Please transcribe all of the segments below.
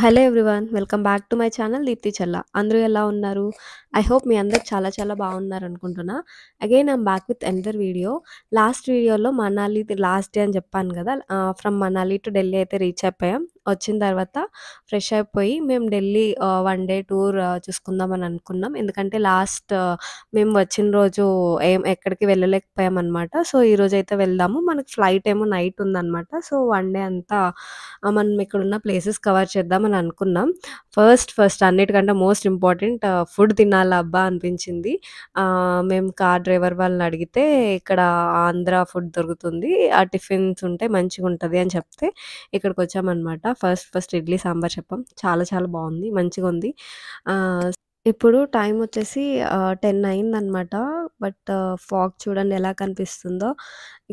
Hello everyone. Welcome back to my channel Deepthi Challa. అందరూ ఎలా ఉన్నారు? ఐ హోప్ మీ అందరూ చాలా చాలా బాగున్నారనుకుంటున్నా. Again I'm back with another video. Last వీడియోలో మనాలిది లాస్ట్ డే అని చెప్పాను కదా! ఫ్రమ్ మనాలి టు ఢిల్లీ అయితే రీచ్ అయిపోయాం. వచ్చిన తర్వాత ఫ్రెష్ అయిపోయి మేము ఢిల్లీ వన్ డే టూర్ చూసుకుందామని అనుకున్నాం. ఎందుకంటే మేము వచ్చిన రోజు ఎక్కడికి వెళ్ళలేకపోయామనమాట. సో, ఈరోజైతే వెళ్దాము. మనకి ఫ్లైట్ ఏమో నైట్ ఉందనమాట. సో, వన్ డే అంతా మనం ఇక్కడున్న ప్లేసెస్ కవర్ చేద్దామని అనుకున్నాం. ఫస్ట్ అన్నిటికంటే మోస్ట్ ఇంపార్టెంట్ ఫుడ్ తినాలబ్బా అనిపించింది. మేము కార్ డ్రైవర్ వాళ్ళని అడిగితే ఇక్కడ ఆంధ్ర ఫుడ్ దొరుకుతుంది. ఆ టిఫిన్స్ ఉంటే మంచిగుంటది అని చెప్తే ఇక్కడికొచ్చామనమాట. ఫస్ట్ ఇడ్లీ సాంబార్ చెప్పాం. చాలా చాలా బావుంది. మంచిగుంది. ఆహ్, ఇప్పుడు టైం వచ్చేసి 10 అయిందనమాట. బట్ ఫాగ్ చూడండి ఎలా కనిపిస్తుందో.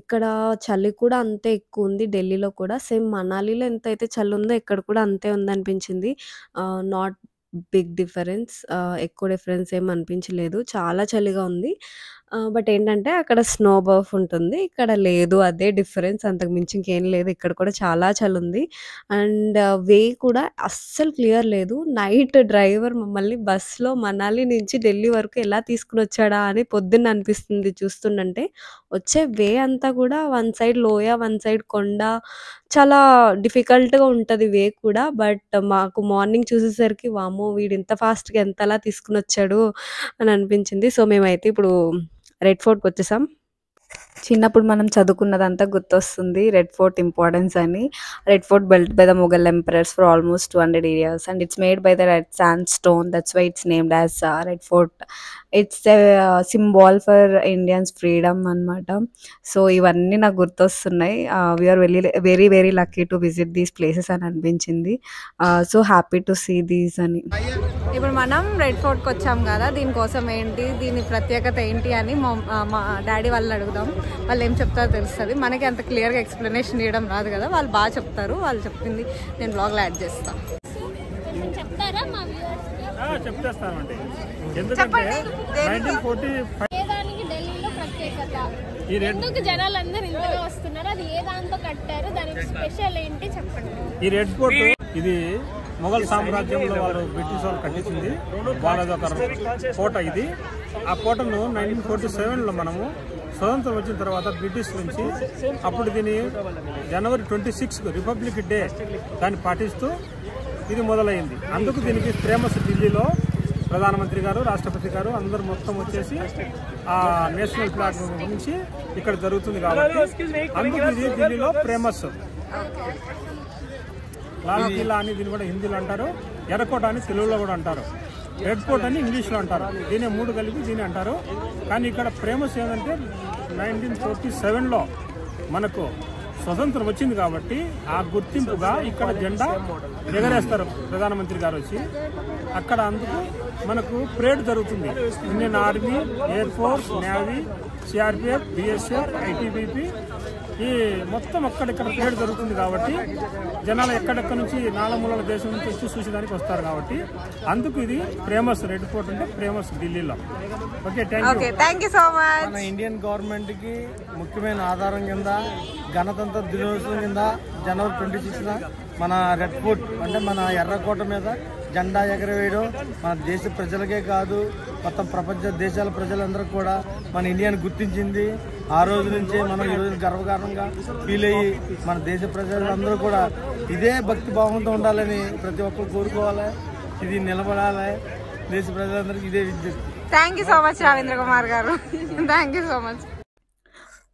ఇక్కడ చలి కూడా అంతే ఎక్కువుంది ఢిల్లీలో కూడా. సేమ్ మనాలిలో ఎంతైతే చలుందో ఇక్కడ కూడా అంతే ఉందనిపించింది. Not big difference. ఎక్కువ డిఫరెన్స్ ఏమి అనిపించలేదు. చాలా చలిగా ఉంది. బట్ ఏంటంటే అక్కడ స్నో బర్ఫ్ ఉంటుంది. ఇక్కడ లేదు. అదే డిఫరెన్స్. అంతకు మించి ఇంకేం లేదు. ఇక్కడ కూడా చాలా చలుంది. అండ్ వే కూడా అస్సలు క్లియర్ లేదు. నైట్ డ్రైవర్ మమ్మల్ని బస్‌లో మనాలి నుంచి ఢిల్లీ వరకు ఎలా తీసుకొనొచ్చాడా అని పొద్దున్న అనిపిస్తుంది చూస్తుండంటే. వచ్చే వే అంతా కూడా వన్ సైడ్ లోయ, వన్ సైడ్ కొండ. చాలా డిఫికల్ట్‌గా ఉంటది వే కూడా. బట్ మాకు మార్నింగ్ చూసేసరికి వామ్మో! వీడింత ఫాస్ట్‌గా ఎంతలా తీసుకొనొచ్చాడు అని అనిపించింది. సో, మేమైతే ఇప్పుడు రెడ్ ఫోర్ట్‌కొచ్చేసాం. చిన్నప్పుడు మనం చదువుకున్నదంతా గుర్తొస్తుంది. రెడ్ ఫోర్ట్ ఇంపార్టెన్స్ అని. Red Fort built by the Mughal emperors for almost 200 years and it's made by the red sandstone. That's why it's named as Red Fort. It's a symbol for Indians freedom అనమాట. So, ఇవన్నీ నాకు గుర్తొస్తున్నాయి. We are very very lucky to visit these places అని అనిపించింది. So happy to see these అని. ఇప్పుడు మనం red ఫోర్ట్కి వచ్చాం కదా, దీనికోసం ఏంటి, దీని ప్రత్యేకత ఏంటి అని మా డాడీ వాళ్ళని అడుగుదాం. వాళ్ళు ఏం చెప్తారో తెలుస్తుంది. మనకి అంత క్లియర్గా ఎక్స్ప్లెనేషన్ చేయడం రాదు కదా, వాళ్ళు బాగా చెప్తారు. వాళ్ళు చెప్పింది నేను బ్లాగ్లో యాడ్ చేస్తాను. చెప్తామండి. ఎందుకంటే 1945 ఢిల్లీలో ప్రత్యేకత ఎందుకు జనాలందరూ ఇంతగా వస్తున్నారు, అది ఏ దాంతో కట్టారు, దానికి స్పెషల్ ఏంటి చెప్పండి. ఈ రెడ్ ఫోర్ట్ ఇది మొఘల్ సామ్రాజ్యంలో వాళ్ళు బ్రిటిష్ వాళ్ళు కట్టించింది. వాళ్ళది ఒక కోట ఇది. ఆ కోటను 1947లో మనము స్వతంత్రం వచ్చిన తర్వాత బ్రిటిష్ నుంచి అప్పుడు దీని జనవరి 26 రిపబ్లిక్ డే దాన్ని పాటిస్తూ ఇది మొదలైంది. అందుకు దీనికి ఫేమస్. ఢిల్లీలో ప్రధానమంత్రి గారు, రాష్ట్రపతి గారు అందరూ మొత్తం వచ్చేసి ఆ నేషనల్ ఫ్లాగ్ గురించి ఇక్కడ జరుగుతుంది కాబట్టి అందుకు ఇది ఢిల్లీలో ఫేమస్. లాల్ కిల్లా అని దీన్ని కూడా హిందీలో అంటారు. ఎర్రకోట అని తెలుగులో కూడా అంటారు. రెడ్ ఫోర్ట్ అని ఇంగ్లీష్లో అంటారు. దీని మూడు కలిపి దీని అంటారు. కానీ ఇక్కడ ఫేమస్ ఏంటంటే 1947లో మనకు స్వతంత్రం వచ్చింది కాబట్టి ఆ గుర్తింపుగా ఇక్కడ జెండా ఎగరేస్తారు ప్రధానమంత్రి గారు వచ్చి. అక్కడ అందుకు మనకు పరేడ్ జరుగుతుంది. Indian army, air force, navy, CRPF, BSF, ITBP ఈ మొత్తం అక్కడిక్కడ పరేడ్ జరుగుతుంది కాబట్టి జనాలు ఎక్కడెక్కడ నుంచి నాలుమూలల దేశం నుంచి వచ్చి చూసేదానికి వస్తారు కాబట్టి అందుకు ఇది ఫేమస్. రెడ్ ఫోర్ట్ అంటే ఫేమస్ ఢిల్లీలో. Okay, thank you so much. మన ఇండియన్ గవర్నమెంట్ కి ముఖ్యమైన ఆధారం కింద గణతంత్ర దినోత్సవం కింద జనవరి 26న మన రెడ్ ఫోర్ట్ అంటే మన ఎర్రకోట మీద జెండా ఎగరవేయడం మన దేశ ప్రజలకే కాదు మొత్తం ప్రపంచ దేశాల ప్రజలందరూ కూడా మన ఇండియాని గుర్తించింది. ఆ రోజు నుంచే మనం ఈ రోజు గర్వకారణంగా ఫీల్ అయ్యి మన దేశ ప్రజలందరూ కూడా ఇదే భక్తి భావంతో ఉండాలని ప్రతి ఒక్కరు కోరుకోవాలి. ఇది నిలబడాలి. దేశ ప్రజలందరికీ ఇదే విజ్ఞప్తి. Thank you so much Ravindra Kumar garu. Thank you so much.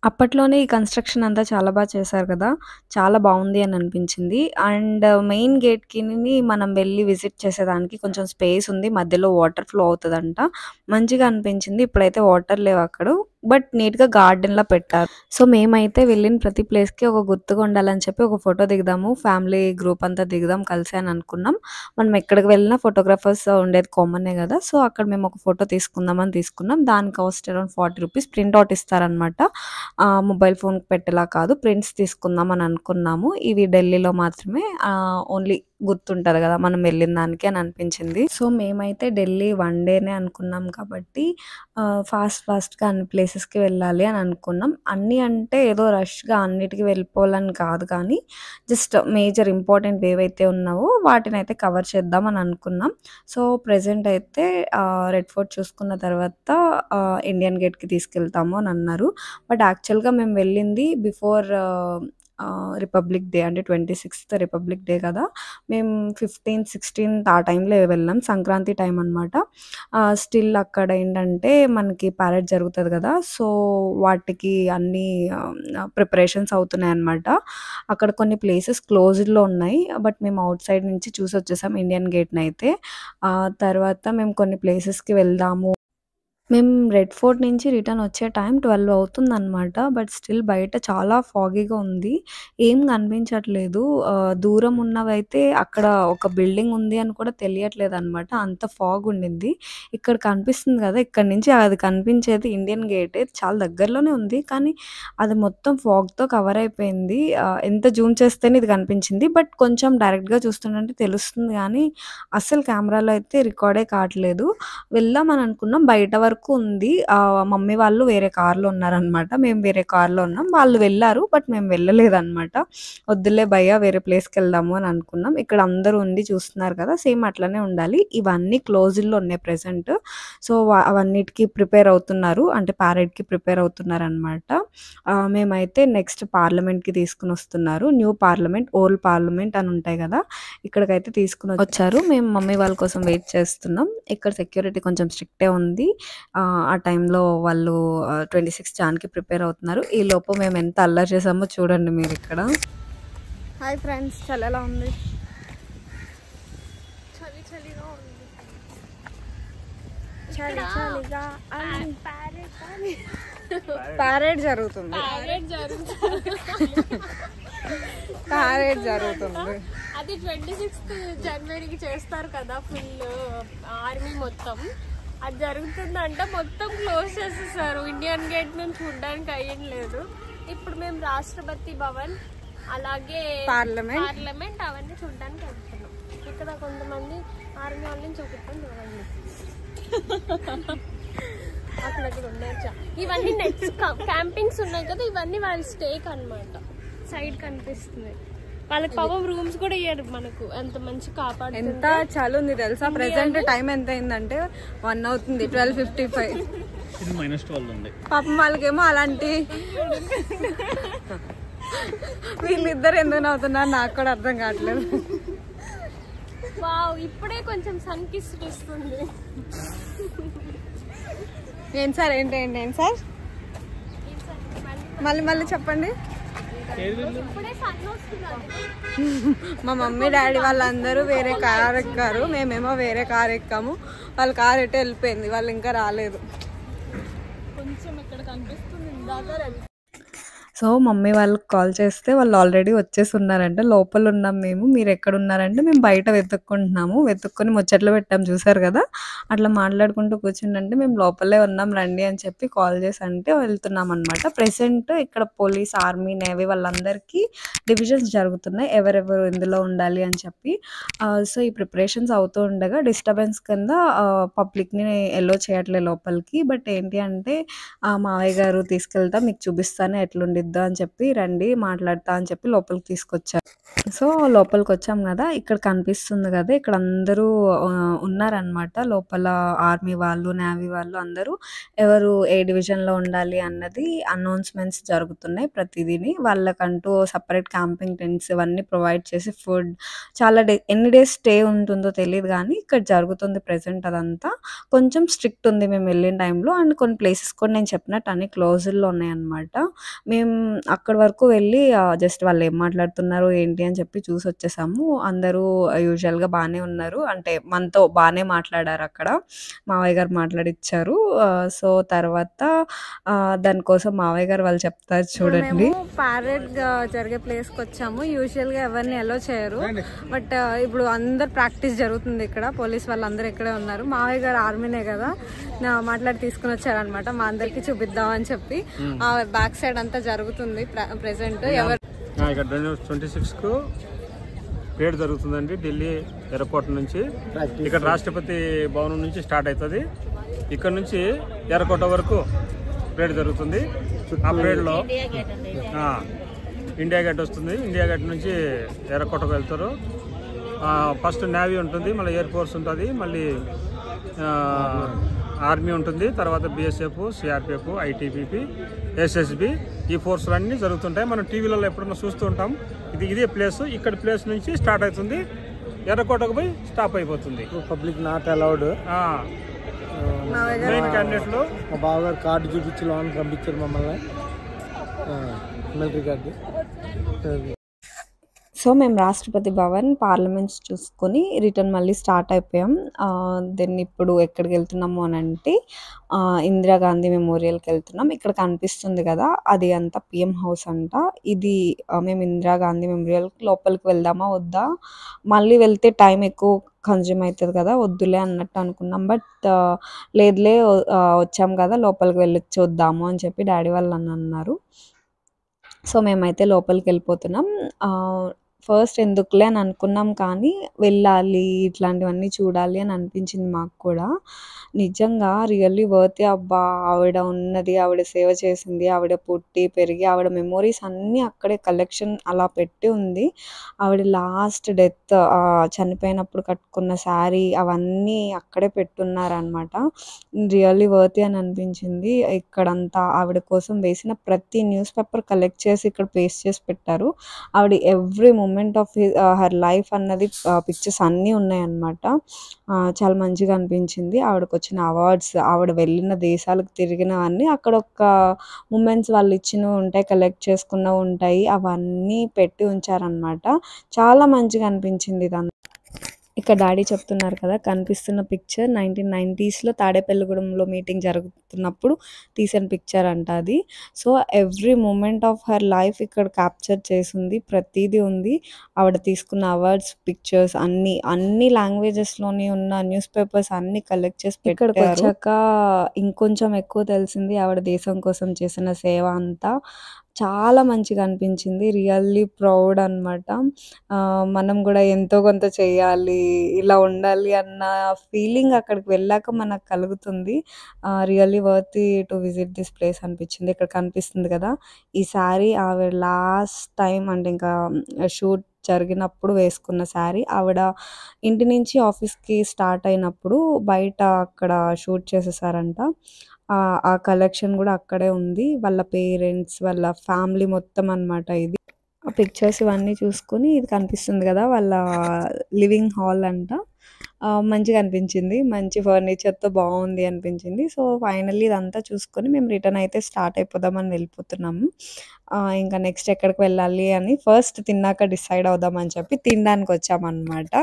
అప్పట్లోనే ఈ కన్‌స్ట్రక్షన్ అంతా చాలా చేశారు కదా! చాలా బావుంది అని అనిపించింది. అండ్ మెయిన్ గేట్‌కిని మనం వెళ్లి విజిట్ చేసేదానికి కొంచెం స్పేస్ ఉంది. మధ్యలో వాటర్ ఫ్లో అవుతదంట. మంచిగా అనిపించింది. ఇప్పుడైతే వాటర్ లేవు అక్కడ. బట్ నీట్‌గా గార్డెన్‌లా పెట్టారు. సో, మేమైతే వెళ్ళిన ప్రతి ప్లేస్‌కి ఒక గుర్తుగా ఉండాలని చెప్పి ఒక ఫోటో దిగుదాము. ఫ్యామిలీ గ్రూప్ అంతా దిగుదాం కలిసి అని అనుకున్నాం. మనం ఎక్కడికి వెళ్ళినా ఫోటోగ్రాఫర్స్ ఉండేది కామనే కదా! సో, అక్కడ మేము ఒక ఫోటో తీసుకుందామని తీసుకున్నాం. దాని కాస్ట్ అరౌండ్ ₹40 ప్రింట్ ఔట్ ఇస్తారనమాట. మొబైల్ ఫోన్‌కి పెట్టేలా కాదు. ప్రింట్స్ తీసుకుందాం అని అనుకున్నాము. ఇవి ఢిల్లీలో మాత్రమే ఓన్లీ గుర్తుంటది కదా మనం వెళ్ళిన దానికి అని అనిపించింది. సో, మేమైతే ఢిల్లీ వన్ డేనే అనుకున్నాం కాబట్టి ఫాస్ట్‌గా అన్ని ప్లేసెస్ ప్లేసెస్కి వెళ్ళాలి అని అనుకున్నాం. అన్నీ అంటే ఏదో రష్గా అన్నిటికీ వెళ్ళిపోవాలని కాదు, కానీ జస్ట్ మేజర్ ఇంపార్టెంట్ ఏవైతే ఉన్నావో వాటిని అయితే కవర్ చేద్దామని అనుకున్నాం. సో ప్రెజెంట్ అయితే రెడ్ ఫోర్ట్ చూసుకున్న తర్వాత ఇండియన్ గేట్కి తీసుకెళ్తాము అని అన్నారు. బట్ యాక్చువల్గా మేము వెళ్ళింది బిఫోర్ రిపబ్లిక్ డే, అంటే 26th రిపబ్లిక్ డే కదా. మేము 15th 16th ఆ టైంలో వెళ్ళాం, సంక్రాంతి టైం అనమాట. స్టిల్ అక్కడ ఏంటంటే మనకి ప్యారెడ్ జరుగుతుంది కదా, సో వాటికి అన్ని ప్రిపరేషన్స్ అవుతున్నాయి అనమాట. అక్కడ కొన్ని ప్లేసెస్ క్లోజ్డ్లో ఉన్నాయి, బట్ మేము అవుట్ సైడ్ నుంచి చూసి వచ్చేసాం ఇండియన్ గేట్ని అయితే. తర్వాత మేము కొన్ని ప్లేసెస్కి వెళ్దాము. మేము రెడ్ ఫోర్ట్ నుంచి రిటర్న్ వచ్చే టైం 12 అవుతుందనమాట. బట్ స్టిల్ బయట చాలా ఫాగీగా ఉంది, ఏం కనిపించట్లేదు. దూరం ఉన్నవైతే అక్కడ ఒక బిల్డింగ్ ఉంది అని కూడా తెలియట్లేదు అనమాట, అంత ఫాగ్ ఉండింది. ఇక్కడ కనిపిస్తుంది కదా, ఇక్కడ నుంచి అది కనిపించేది ఇండియన్ గేటే, చాలా దగ్గరలోనే ఉంది, కానీ అది మొత్తం ఫాగ్తో కవర్ అయిపోయింది. ఎంత జూమ్ చేస్తేనే ఇది కనిపించింది, బట్ కొంచెం డైరెక్ట్గా చూస్తుంటే తెలుస్తుంది, కానీ అస్సలు కెమెరాలో అయితే రికార్డే కావట్లేదు. వెళ్దామని అనుకున్నాం, బయట వరకు ఉంది. మమ్మీ వాళ్ళు వేరే కార్లో ఉన్నారనమాట, మేము వేరే కార్లో ఉన్నాం. వాళ్ళు వెళ్ళారు, బట్ మేము వెళ్ళలేదన్నమాట. వద్దులే భయ్య వేరే ప్లేస్కి వెళ్దాము అని అనుకున్నాం. ఇక్కడ అందరూ ఉండి చూస్తున్నారు కదా, సేమ్ అట్లనే ఉండాలి. ఇవన్నీ క్లోజ్డ్లో ఉన్నాయి ప్రెసెంట్. సో అవన్నిటికి ప్రిపేర్ అవుతున్నారు, అంటే ప్యారెడ్కి ప్రిపేర్ అవుతున్నారు అనమాట. మేమైతే నెక్స్ట్ పార్లమెంట్కి తీసుకుని వస్తున్నారు. న్యూ పార్లమెంట్, ఓల్డ్ పార్లమెంట్ అని ఉంటాయి కదా, ఇక్కడికైతే తీసుకుని వచ్చారు. మేము మమ్మీ వాళ్ళ కోసం వెయిట్ చేస్తున్నాం. ఇక్కడ సెక్యూరిటీ కొంచెం స్ట్రిక్టే ఉంది. ఆ టైంలో వాళ్ళు 26 జాన్కి ప్రిపేర్ అవుతున్నారు. ఈ లోపు మేము ఎంత అల్లరి చేసామో చూడండి మీరు ఇక్కడ. హాయ్ ఫ్రెండ్స్, చలి ఎలా ఉంది? చలిగా ఉంది. ప్యారేడ్ జరుగుతుంది. ప్యారేడ్ జరుగుతుంది. అది 26th జనవరికి చేస్తారు కదా, ఫుల్ ఆర్మీ మొత్తం. అది జరుగుతుందంటే మొత్తం క్లోజ్ చేసేసారు, ఇండియన్ గేట్ నుంచి చూడడానికి అయ్యలేదు. ఇప్పుడు మేము రాష్ట్రపతి భవన్ అలాగే పార్లమెంట్ అవన్నీ చూడడానికి వెళ్తున్నాం. ఇక్కడ కొంతమంది ఆర్మీ వాళ్ళని చూపిస్తాం చూడండి, అక్కడక్కడ ఉన్నాయి. ఇవన్నీ నెక్స్ట్ క్యాంపింగ్స్ ఉన్నాయి కదా, ఇవన్నీ వాళ్ళ స్టేక్ అన్నమాట. సైడ్ కనిపిస్తుంది వాళ్ళకి. పాపం రూమ్స్ కూడా ఇయ్యారు మనకు, ఎంత మంచి కాపాడు. ఎంత చలి ఉంది తెలుసా? ప్రెసెంట్ టైం ఎంత అయిందంటే 1 అవుతుంది, 12:55. -12 ఉంది. పాపం వాళ్ళకేమో అలాంటి. వీళ్ళిద్దరు ఎందుకు నవ్వుతున్నారు నాకు కూడా అర్థం కావట్లేదు. వావ్, ఇప్పుడే కొంచెం సన్ కిస్ ఇస్తుంది. ఏం సార్ ఏంటి సార్? మళ్ళీ చెప్పండి. ఇప్పుడే సన్ వస్తున్నారు. మా మమ్మీ డాడీ వాళ్ళందరూ వేరే కార్ ఎక్కారు, మేమేమో వేరే కార్ ఎక్కాము. వాళ్ళ కార్ ఎటు వెళ్ళిపోయింది, వాళ్ళు ఇంకా రాలేదు. కొంచెం ఇక్కడ కనిపిస్తుంది ఇందాక. సో మమ్మీ వాళ్ళకి కాల్ చేస్తే వాళ్ళు ఆల్రెడీ వచ్చేసి ఉన్నారంటే, లోపల ఉన్నాం మేము, మీరు ఎక్కడ ఉన్నారంటే మేము బయట వెతుక్కొని ముచ్చట్లు పెట్టాము, చూసారు కదా. అట్లా మాట్లాడుకుంటూ కూర్చుంటే మేము లోపలే ఉన్నాం రండి అని చెప్పి కాల్ చేసి అంటే వెళ్తున్నాం అనమాట. ప్రెసెంట్ ఇక్కడ పోలీస్, ఆర్మీ, నేవీ వాళ్ళందరికీ డివిజన్స్ జరుగుతున్నాయి, ఎవరెవరు ఇందులో ఉండాలి అని చెప్పి. సో ఈ ప్రిపరేషన్స్ అవుతూ ఉండగా డిస్టర్బెన్స్ కింద పబ్లిక్ని ఎల్లో చేయట్లే లోపలికి. బట్ ఏంటి అంటే మావయ్య గారు తీసుకెళ్తా మీకు చూపిస్తాను ఎట్లుండి అని చెప్పి, రండి మాట్లాడతా అని చెప్పి లోపలికి తీసుకొచ్చారు. సో లోపలికి వచ్చాం కదా, ఇక్కడ కనిపిస్తుంది కదా, ఇక్కడ అందరూ ఉన్నారనమాట లోపల. ఆర్మీ వాళ్ళు, నేవీ వాళ్ళు అందరూ ఎవరు ఏ డివిజన్లో ఉండాలి అన్నది అనౌన్స్మెంట్స్ జరుగుతున్నాయి ప్రతిదీని. వాళ్ళకంటూ సపరేట్ క్యాంపింగ్ టెంట్స్ ఇవన్నీ ప్రొవైడ్ చేసి, ఫుడ్ చాలా ఎన్ని డేస్ స్టే ఉంటుందో తెలియదు, కానీ ఇక్కడ జరుగుతుంది ప్రెసెంట్. అదంతా కొంచెం స్ట్రిక్ట్ ఉంది మేము వెళ్ళిన టైంలో. అండ్ కొన్ని ప్లేసెస్ కూడా నేను చెప్పినట్టు అన్ని క్లోజ్డ్లో ఉన్నాయన్నమాట. మేము అక్కడి వరకు వెళ్ళి జస్ట్ వాళ్ళు ఏం మాట్లాడుతున్నారు ఏంటి అని చెప్పి చూసి వచ్చేసాము. అందరూ యూజువల్గా బాగానే ఉన్నారు, అంటే మనతో బాగానే మాట్లాడారు. అక్కడ మావయ్య గారు మాట్లాడిచ్చారు. సో తర్వాత దానికోసం మావయ్య గారు వాళ్ళు చెప్తారు చూడండి. ప్యారేడ్ జరిగే ప్లేస్కి వచ్చాము. యూజువల్గా ఎవరిని ఎలో చేయరు, బట్ ఇప్పుడు అందరు ప్రాక్టీస్ జరుగుతుంది ఇక్కడ. పోలీస్ వాళ్ళందరూ ఇక్కడే ఉన్నారు. మావయ్య గారు ఆర్మీనే కదా, మాట్లాడి తీసుకుని వచ్చారనమాట, మా అందరికి చూపిద్దాం అని చెప్పి. బ్యాక్ సైడ్ అంతా జరుగుతుంది ప్రెసెంట్. ఇక్కడ 26కు పరేడ్ జరుగుతుందండి ఢిల్లీ ఎయిర్పోర్ట్ నుంచి. ఇక్కడ రాష్ట్రపతి భవనం నుంచి స్టార్ట్ అవుతుంది. ఇక్కడ నుంచి ఎర్రకోట వరకు పరేడ్ జరుగుతుంది. ఆ పరేడ్లో ఇండియా గేట్ వస్తుంది. ఇండియా గేట్ నుంచి ఎర్రకోటకు వెళ్తారు. ఫస్ట్ నేవీ ఉంటుంది, మళ్ళీ ఎయిర్ ఫోర్స్ ఉంటుంది, మళ్ళీ ఆర్మీ ఉంటుంది, తర్వాత బిఎస్ఎఫ్, సిఆర్పిఎఫ్, ఐటీబీపీ, ఎస్ఎస్బి, ఈ ఫోర్సులు అన్నీ జరుగుతుంటాయి. మనం టీవీలలో ఎప్పుడన్నా చూస్తూ ఉంటాం. ఇదే ప్లేస్. ఇక్కడ ప్లేస్ నుంచి స్టార్ట్ అవుతుంది, ఎర్రకోటకు పోయి స్టాప్ అయిపోతుంది. Public not allowed. మెయిన్ క్యాండిడేట్లు మా బావగారు కార్డు చూపించి లోన్ పంపించారు మమ్మల్ని, మిలిటరీ కార్డు. సో మేము రాష్ట్రపతి భవన్, పార్లమెంట్స్ చూసుకొని రిటర్న్ మళ్ళీ స్టార్ట్ అయిపోయాం. దెన్ ఇప్పుడు ఎక్కడికి వెళ్తున్నాము అని అంటే ఇందిరాగాంధీ మెమోరియల్కి వెళ్తున్నాం. ఇక్కడ కనిపిస్తుంది కదా, అది అంతా పిఎం హౌస్ అంట. ఇది మేము ఇందిరాగాంధీ మెమోరియల్ లోపలికి వెళ్దామా వద్దా, మళ్ళీ వెళ్తే టైం ఎక్కువ కన్జ్యూమ్ అవుతుంది కదా, వద్దులే అన్నట్టు అనుకున్నాం. బట్ లేదులే, వచ్చాం కదా లోపలికి వెళ్ళి చూద్దాము అని చెప్పి డాడీ వాళ్ళు అన్నారు. సో మేమైతే లోపలికి వెళ్ళిపోతున్నాం. ఫస్ట్ ఎందుకులే అని అనుకున్నాం, కానీ వెళ్ళాలి, ఇట్లాంటివన్నీ చూడాలి అని అనిపించింది మాకు కూడా. నిజంగా రియల్లీ వర్త్. అబ్బా, ఆవిడ ఉన్నది, ఆవిడ సేవ చేసింది, ఆవిడ పుట్టి పెరిగి ఆవిడ మెమోరీస్ అన్నీ అక్కడే కలెక్షన్ అలా పెట్టి ఉంది. ఆవిడ లాస్ట్ డెత్ చనిపోయినప్పుడు కట్టుకున్న శారీ అవన్నీ అక్కడే పెట్టున్నారనమాట. రియల్లీ వర్త్ అని అనిపించింది. ఇక్కడంతా ఆవిడ కోసం వేసిన ప్రతి న్యూస్ పేపర్ కలెక్ట్ చేసి ఇక్కడ పేస్ట్ చేసి పెట్టారు. ఆవిడ every moment of her life అన్నది పిక్చర్స్ అన్నీ ఉన్నాయన్నమాట. చాలా మంచిగా అనిపించింది. ఆవిడకు వచ్చిన అవార్డ్స్, ఆవిడ వెళ్ళిన దేశాలకు తిరిగినవన్నీ అక్కడ ఒక మూమెంట్స్ వాళ్ళు ఇచ్చినవి ఉంటాయి, కలెక్ట్ చేసుకున్నవి ఉంటాయి, అవన్నీ పెట్టి ఉంచారనమాట. చాలా మంచిగా అనిపించింది ఇదంతా. ఇక్కడ డాడీ చెప్తున్నారు కదా, కనిపిస్తున్న పిక్చర్ 1990s తాడేపల్లిగూడెంలో మీటింగ్ జరుగుతున్నప్పుడు తీసిన పిక్చర్ అంట అది. So every moment of her life ఇక్కడ క్యాప్చర్ చేసింది, ప్రతిదీ ఉంది. ఆవిడ తీసుకున్న అవార్డ్స్, పిక్చర్స్ అన్ని లాంగ్వేజెస్లోని ఉన్న న్యూస్ పేపర్స్ అన్ని కలెక్ట్ చేసి ఇక్కడికి వచ్చాక ఇంకొంచెం ఎక్కువ తెలిసింది ఆవిడ దేశం కోసం చేసిన సేవ అంతా. చాలా మంచిగా అనిపించింది. రియల్లీ ప్రౌడ్ అనమాట. మనం కూడా ఎంతో కొంత చేయాలి, ఇలా ఉండాలి అన్న ఫీలింగ్ అక్కడికి వెళ్ళాక మనకు కలుగుతుంది. Really worthy to visit this place అనిపించింది. ఇక్కడ కనిపిస్తుంది కదా, ఈ శారీ ఆవిడ లాస్ట్ టైం అంటే ఇంకా షూట్ జరిగినప్పుడు వేసుకున్న శారీ. ఆవిడ ఇంటి నుంచి ఆఫీస్కి స్టార్ట్ అయినప్పుడు బయట అక్కడ షూట్ చేసేసారంట. ఆ కలెక్షన్ కూడా అక్కడే ఉంది. వాళ్ళ పేరెంట్స్, వాళ్ళ ఫ్యామిలీ మొత్తం అనమాట. ఇది ఆ పిక్చర్స్ ఇవన్నీ చూసుకొని ఇది కనిపిస్తుంది కదా, వాళ్ళ లివింగ్ హాల్ అంట. మంచిగా అనిపించింది, మంచి ఫర్నిచర్తో బాగుంది అనిపించింది. సో ఫైనల్లీ ఇదంతా చూసుకొని మేము రిటర్న్ అయితే స్టార్ట్ అయిపోదామని వెళ్ళిపోతున్నాము. ఇంకా నెక్స్ట్ ఎక్కడికి వెళ్ళాలి అని ఫస్ట్ తిన్నాక డిసైడ్ అవుదామని చెప్పి తినడానికి వచ్చామన్నమాట.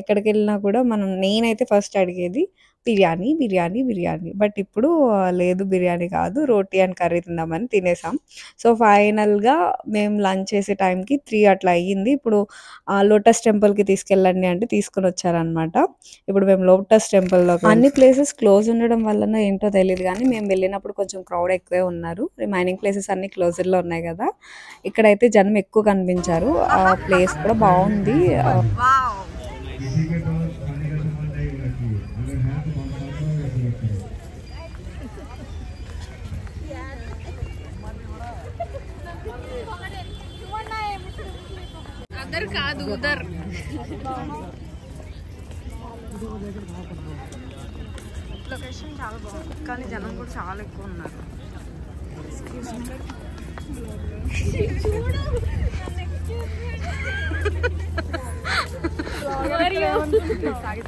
ఎక్కడికి వెళ్ళినా కూడా నేనైతే ఫస్ట్ అడిగేది బిర్యానీ బిర్యానీ బిర్యానీ. బట్ ఇప్పుడు లేదు, బిర్యానీ కాదు, రోటీ అండ్ కర్రీ తిందామని తినేసాం. సో ఫైనల్గా మేము లంచ్ చేసే టైంకి 3 అట్లా అయ్యింది. ఇప్పుడు లోటస్ టెంపుల్కి తీసుకెళ్ళండి అంటే తీసుకొని వచ్చారనమాట. ఇప్పుడు మేము లోటస్ టెంపుల్లో అన్ని ప్లేసెస్ క్లోజ్ ఉండడం వలన ఏంటో తెలియదు, కానీ మేము వెళ్ళినప్పుడు కొంచెం క్రౌడ్ ఎక్కువే ఉన్నారు. రిమైనింగ్ ప్లేసెస్ అన్ని క్లోజ్డ్లో ఉన్నాయి కదా, ఇక్కడైతే జనం ఎక్కువ కనిపించారు. ఆ ప్లేస్ కూడా బాగుంది. అదర్ కాదు, ఉదర్. లొకేషన్ చాలా బాగుంది, కానీ జనం కూడా చాలా ఎక్కువ ఉన్నారు.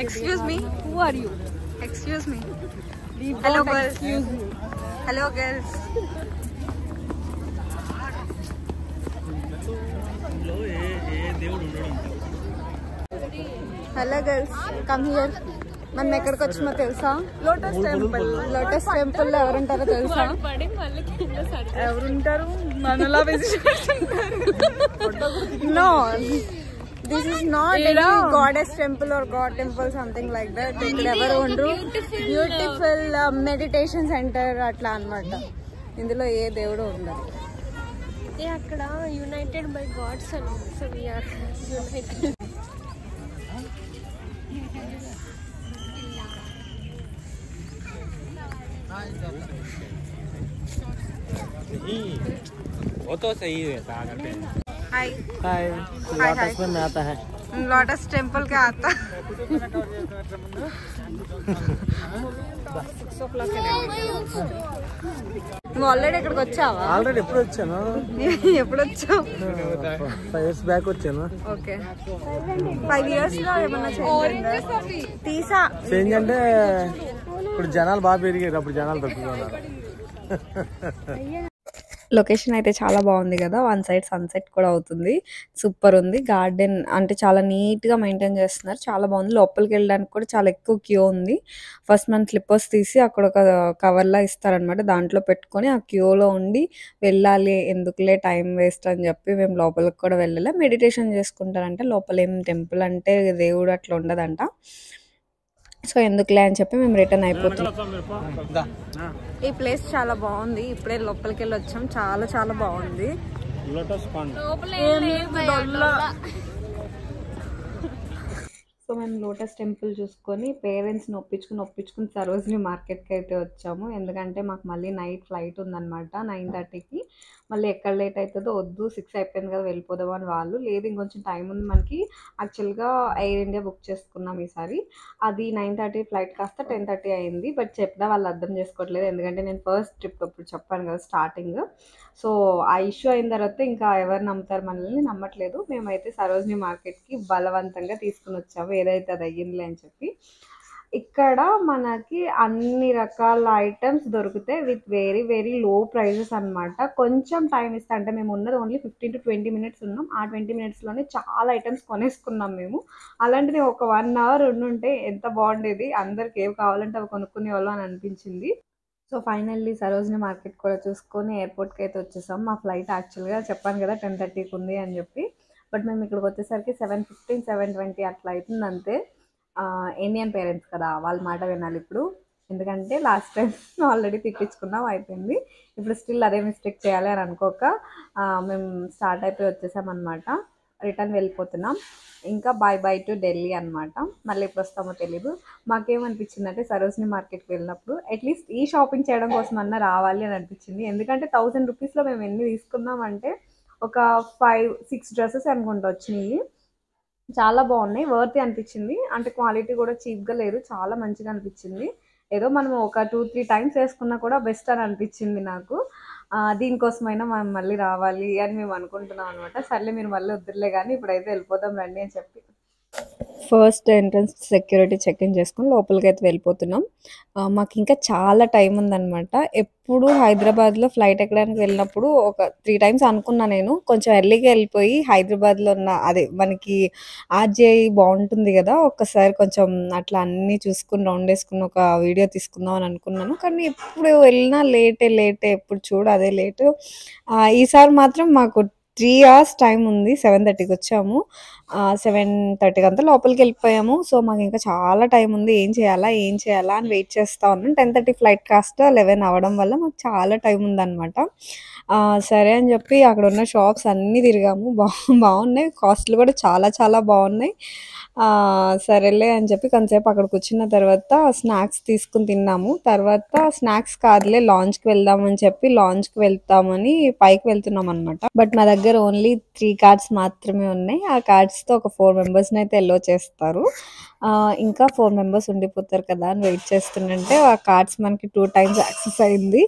Excuse me. Who are you? Excuse me. Hello girls. Hello girls. Hello girls. Come here. మనం ఎక్కడికి వచ్చామో తెలుసా? Lotus temple. లోటస్ టెంపుల్ లో ఎవరుంటారో తెలుసా? ఎవరుంటారు? మనలా విజిటర్స్ ఉంటారు. No. This is not any goddess temple or god temple, something like that. ఇక్కడ ఎవరు ఉండరు. బ్యూటిఫుల్ మెడిటేషన్ సెంటర్ అట్లా అన్నమాట. ఇందులో ఏ దేవుడు ఉండదు. అక్కడ యునైటెడ్ బై గాడ్స్ అని, సో వి ఆర్ యునైటెడ్. वो तो सही रहता है। हाय हाय, लोटस में आता है। లోటస్ టెంపుల్ కి आता నువ్వు ఆల్రెడీ ఇక్కడికి వచ్చావా? ఆల్రెడీ ఎప్పుడు వచ్చాను, ఎప్పుడు వచ్చావు? 5 years బ్యాక్ వచ్చాను. ఓకే 5 years లో ఏమన్నా తీసా చేంజ్ అంటే ఇప్పుడు జనాలు బాగా పెరిగారు, అప్పుడు జనాలు తక్కువ. లొకేషన్ అయితే చాలా బాగుంది కదా, వన్ సైడ్ సన్సెట్ కూడా అవుతుంది, సూపర్ ఉంది. గార్డెన్ అంటే చాలా నీట్గా మెయింటైన్ చేస్తున్నారు, చాలా బాగుంది. లోపలికి వెళ్ళడానికి కూడా చాలా ఎక్కువ క్యూ ఉంది. ఫస్ట్ మన స్లిప్పర్స్ తీసి అక్కడ ఒక కవర్లా ఇస్తారనమాట, దాంట్లో పెట్టుకొని ఆ క్యూలో ఉండి వెళ్ళాలి, ఎందుకులే టైం వేస్ట్ అని చెప్పి మేము లోపలికి కూడా వెళ్ళాలి. మెడిటేషన్ చేసుకుంటారంట లోపల, ఏం టెంపుల్ అంటే దేవుడు అట్లా ఉండదంట. సో ఎందుకులే అని చెప్పి మేము రిటర్న్ అయిపోతున్నాం. ఈ ప్లేస్ చాలా బాగుంది, ఇప్పుడే లోపలికి వెళ్ళి వచ్చాం, చాలా చాలా బాగుంది. లోటస్ పాండ్ సో మేము లోటస్ టెంపుల్ చూసుకొని పేరెంట్స్ని ఒప్పించుకుని సరోజిని మార్కెట్కి అయితే వచ్చాము. ఎందుకంటే మాకు మళ్ళీ నైట్ ఫ్లైట్ ఉందన్నమాట 9:30కి. మళ్ళీ ఎక్కడ లేట్ అవుతుందో వద్దు, 6 అయిపోయింది కదా వెళ్ళిపోదాం అని వాళ్ళు, లేదు ఇంకొంచెం టైం ఉంది మనకి. యాక్చువల్గా ఎయిర్ ఇండియా బుక్ చేసుకున్నాం ఈసారి, అది 9:30 ఫ్లైట్ కాస్త 10:30 అయింది. బట్ చెప్పినా వాళ్ళు అర్థం చేసుకోవట్లేదు, ఎందుకంటే నేను ఫస్ట్ ట్రిప్ అప్పుడు చెప్పాను కదా స్టార్టింగ్. సో ఆ ఇష్యూ అయిన తర్వాత ఇంకా ఎవరు నమ్ముతారు మనల్ని, నమ్మట్లేదు. మేమైతే సరోజిని మార్కెట్కి బలవంతంగా తీసుకుని వచ్చాము, ఏదైతే అది అయ్యిందిలే అని చెప్పి. ఇక్కడ మనకి అన్ని రకాల ఐటమ్స్ దొరుకుతాయి with very very low prices అనమాట. కొంచెం టైం ఇస్తా, అంటే మేము ఉన్నది ఓన్లీ 15 to 20 minutes ఉన్నాం, ఆ 20 minutesలోనే చాలా ఐటమ్స్ కొనేసుకున్నాం మేము. అలాంటిది ఒక 1 hour ఉండుంటే ఎంత బాగుండేది, అందరికి ఏవి కావాలంటే అవి కొనుక్కునే వాళ్ళు అని అనిపించింది. సో ఫైనల్లీ సరోజిని మార్కెట్ కూడా చూసుకొని ఎయిర్పోర్ట్కి అయితే వచ్చేసాం. మా ఫ్లైట్ యాక్చువల్గా చెప్పాను కదా 10:30కి ఉంది అని చెప్పి, బట్ మేము ఇక్కడికి వచ్చేసరికి 7:15, 7:20 అట్లా అవుతుంది అంతే. ఇండియన్ పేరెంట్స్ కదా, వాళ్ళ మాట వినాలి ఇప్పుడు, ఎందుకంటే లాస్ట్ టైం ఆల్రెడీ తిట్టించుకున్నాం, అయిపోయింది. ఇప్పుడు స్టిల్ అదే మిస్టేక్ చేయాలి అని అనుకోక మేము స్టార్ట్ అయిపోయి వచ్చేసామన్నమాట. రిటర్న్ వెళ్ళిపోతున్నాం, ఇంకా బై టు ఢిల్లీ అనమాట. మళ్ళీ ఎప్పుడు వస్తామో తెలీదు. మాకేమనిపించింది అంటే సరోజిని మార్కెట్కి వెళ్ళినప్పుడు అట్లీస్ట్ ఈ షాపింగ్ చేయడం కోసం అన్నా రావాలి అని అనిపించింది. ఎందుకంటే 1000 రూపీస్లో మేము ఎన్ని తీసుకున్నామంటే ఒక 5-6 డ్రెస్సెస్ అనుకుంటా వచ్చినాయి, చాలా బాగున్నాయి, వర్తీ అనిపించింది. అంటే క్వాలిటీ కూడా చీప్గా లేదు, చాలా మంచిగా అనిపించింది. ఏదో మనం ఒక 2-3 టైమ్స్ వేసుకున్నా కూడా బెస్ట్ అని అనిపించింది నాకు. దీనికోసమైనా మనం మళ్ళీ రావాలి అని మేము అనుకుంటున్నాం అనమాట. సర్లే మీరు మళ్ళీ వద్దులే కానీ ఇప్పుడైతే వెళ్ళిపోదాం రండి అని చెప్పి first entrance security check in చేసుకొని లోపలికి అయితే వెళ్ళిపోతున్నాం. మాకు ఇంకా చాలా టైం ఉందన్నమాట. ఎప్పుడు హైదరాబాద్లో ఫ్లైట్ ఎక్కడానికి వెళ్ళినప్పుడు ఒక 3 times అనుకున్నా నేను, కొంచెం ఎర్లీగా వెళ్ళిపోయి హైదరాబాద్లో ఉన్న అదే మనకి ఆర్జేఐ బాగుంటుంది కదా, ఒక్కసారి కొంచెం అట్లా అన్నీ చూసుకుని రౌండ్ వేసుకుని ఒక వీడియో తీసుకుందాం అని అనుకున్నాను. కానీ ఎప్పుడు వెళ్ళినా లేటే, ఎప్పుడు చూడు అదే లేటు. ఈసారి మాత్రం మాకు 3 hours టైం ఉంది, 7:30కి వచ్చాము, 7:30కి అంతా లోపలికి వెళ్ళిపోయాము. సో మాకు ఇంకా చాలా టైం ఉంది, ఏం చేయాలా అని వెయిట్ చేస్తూ ఉన్నాం. 10:30 ఫ్లైట్ కాస్త 11 అవ్వడం వల్ల మాకు చాలా టైం ఉందన్నమాట. సరే అని చెప్పి అక్కడ ఉన్న షాప్స్ అన్నీ తిరిగాము, బాగున్నాయి, కాస్ట్లు కూడా చాలా చాలా బాగున్నాయి. సరేలే అని చెప్పి కొంతసేపు అక్కడ కూర్చున్న తర్వాత స్నాక్స్ తీసుకుని తిన్నాము. తర్వాత స్నాక్స్ కాదులే లాంచ్కి వెళ్దామని చెప్పి లాంచ్కి వెళ్తామని పైకి వెళ్తున్నాం అనమాట. బట్ మా దగ్గర ఓన్లీ 3 cards మాత్రమే ఉన్నాయి. ఆ కార్డ్స్తో ఒక 4 members అయితే ఎల్లో చేస్తారు. ఇంకా 4 members ఉండిపోతారు కదా అని వెయిట్ చేస్తుంటే ఆ కార్డ్స్ మనకి 2 times యాక్సెస్ అయింది.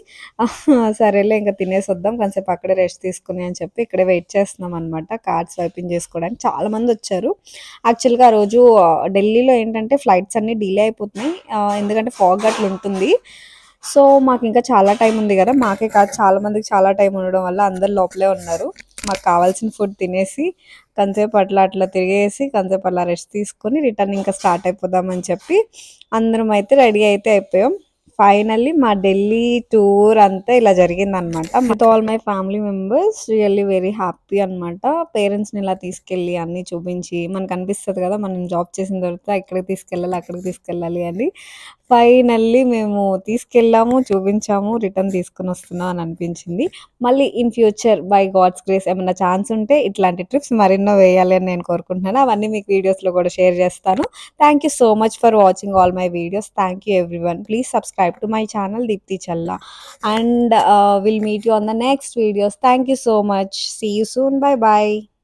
సరేలే ఇంకా తినేసి వద్దాం, కొంతసేపు అక్కడే రెస్ట్ తీసుకుని అని చెప్పి ఇక్కడే వెయిట్ చేస్తున్నాం అనమాట. కార్డ్స్ స్వైపింగ్ చేసుకోవడానికి చాలా మంది వచ్చారు. యాక్చువల్గా ఆ రోజు ఢిల్లీలో ఏంటంటే ఫ్లైట్స్ అన్నీ డిలే అయిపోతున్నాయి, ఎందుకంటే ఫాగ్ అట్లా ఉంటుంది. సో మాకు ఇంకా చాలా టైం ఉంది కదా, మాకే కాదు చాలా మందికి చాలా టైం ఉండడం వల్ల అందరు లోపలే ఉన్నారు. మాకు కావాల్సిన ఫుడ్ తినేసి కొంతసేపు అట్లా తిరిగేసి కొంతసేపు అలా రెస్ట్ తీసుకొని రిటర్న్ ఇంకా స్టార్ట్ అయిపోదామని చెప్పి అందరం అయితే రెడీ అయితే అయిపోయాం. ఫైనల్లీ మా ఢిల్లీ టూర్ అంతా ఇలా జరిగిందనమాట. With all my family members, really very happy అనమాట. పేరెంట్స్ని ఇలా తీసుకెళ్ళి అన్నీ చూపించి మనకు అనిపిస్తుంది కదా, మనం జాబ్ చేసిన తర్వాత ఇక్కడికి తీసుకెళ్ళాలి అక్కడికి తీసుకెళ్ళాలి అని. ఫైనల్లీ మేము తీసుకెళ్ళాము, చూపించాము, రిటర్న్ తీసుకొని వస్తున్నాం అని అనిపించింది. మళ్ళీ in future by God's grace ఏమన్నా ఛాన్స్ ఉంటే ఇట్లాంటి ట్రిప్స్ మరెన్నో వేయాలి అని నేను కోరుకుంటున్నాను. అవన్నీ మీకు వీడియోస్లో కూడా షేర్ చేస్తాను. Thank you so much for watching all my videos. Thank you everyone. Please subscribe to my channel Deepthi Challa and we'll meet you on the next videos. Thank you so much. See you soon. Bye bye.